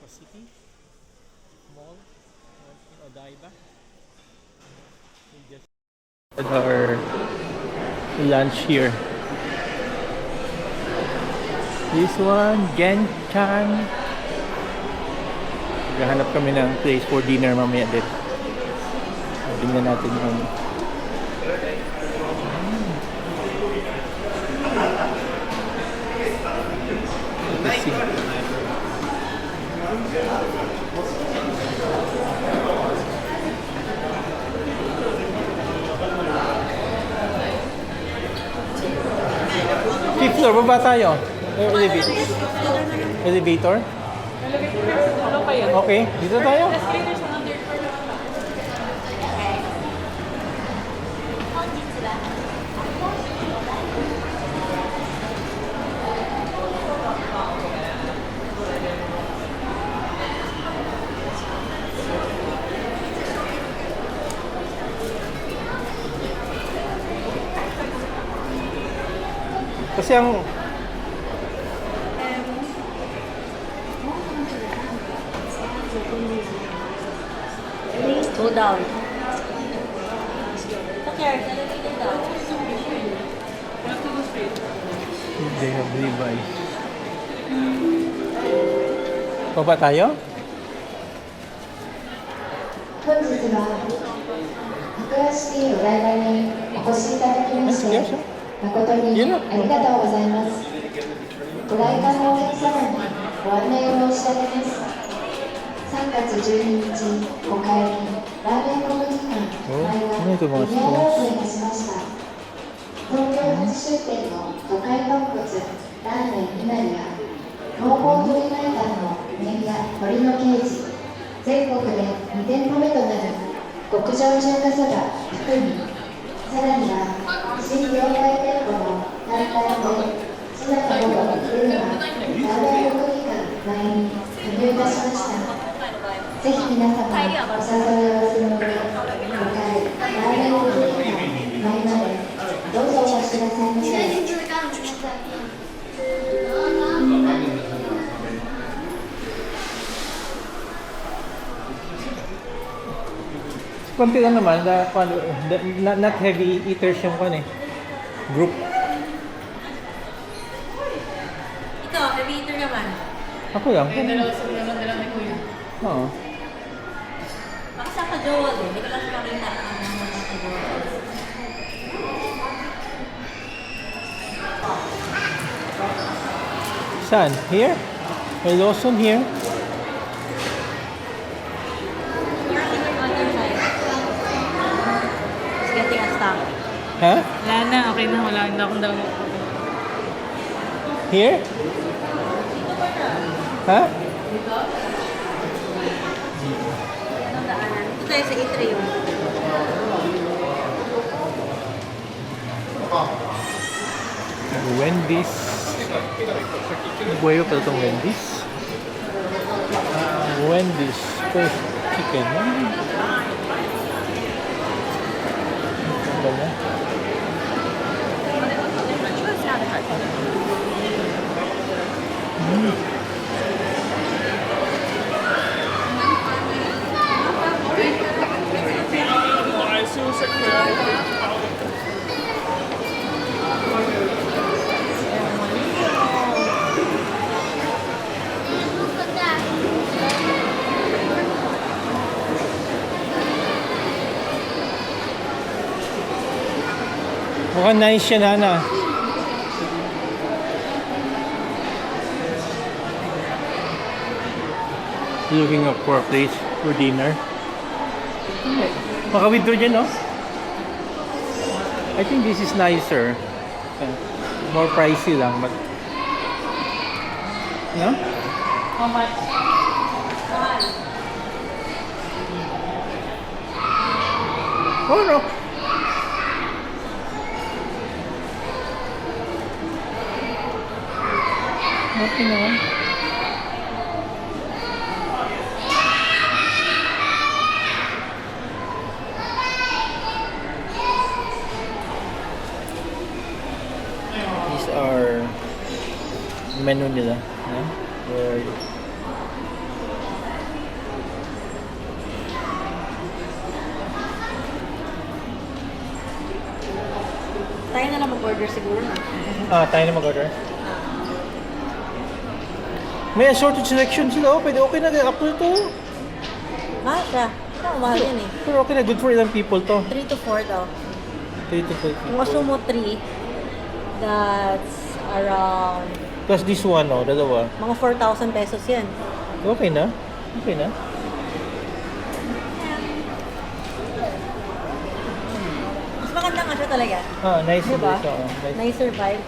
Aqua City Mall in Odaiba. We just had our lunch here. This one, Genchan. Maghahanap kami ng place for dinner mamaya din. Tingnan natin yung let's see. Fifth floor, baba tayo. Elevator. Elevator? Okay, dito tayo. Kasi ang go down. Okay, go down. they have Levi's. Baba tayo? 本日はアクアシティお台場にお越しいただきまして誠にありがとうございます。お台場のお客様にご案内を申し上げます。3月12日お帰りラーメン国技館前はリニューアルオープンいたしました。東京初出店の都会豚骨ラーメンいなりや濃厚鶏白湯の麺や鶏のケージ、全国で2店舗目となる極上中華そば福見、さらには新業態店舗の単体で滋賀のほどいうのはラーメン国技館前に加入いたしました。ぜひ皆様お誘い合わせの上、5階ラーメン国技館前までどうぞお越しくださいませ。Konti lang naman, not heavy eaters yung group. Ikaw, heavy eater naman. Ako lang. Ay, dalawa sa naman ni Kuya. Oo. Baka sa ka-jowa din. Hindi ko lang makita ang mga ka-jowa. Saan? Here? May Lawson here? Getting a stock. Ha? Wala na, okay na. Wala na akong daw. Here? Ha? Anong daanan? Ito tayo sa atrium. Wendy's. Buhayo pala itong Wendy's. Wendy's first chicken. Ano ba niya? Mukhang nice siya, Nana. Looking up for a place for dinner. Maka-withdraw dyan, no? I think this is nicer. More pricey lang, but... No? How much? Oh, no. Okay naman. These are menu nila. Yeah? Tayo na lang mag-order siguro. Tayo na mag-order. May assorted selection sila. Oh, pwede okay na. Up to ito. Mahal siya. Mahal yan eh. Pero okay na. Good for ilang people to. 3 to 4 daw. 3 to 4 Kung people. gusto mo 3, that's around Plus this one, oh, dalawa. mga 4,000 pesos yan. Okay na. Okay na. Mas maganda nga siya talaga. Nice. Diba? Nice. Nicer vibe.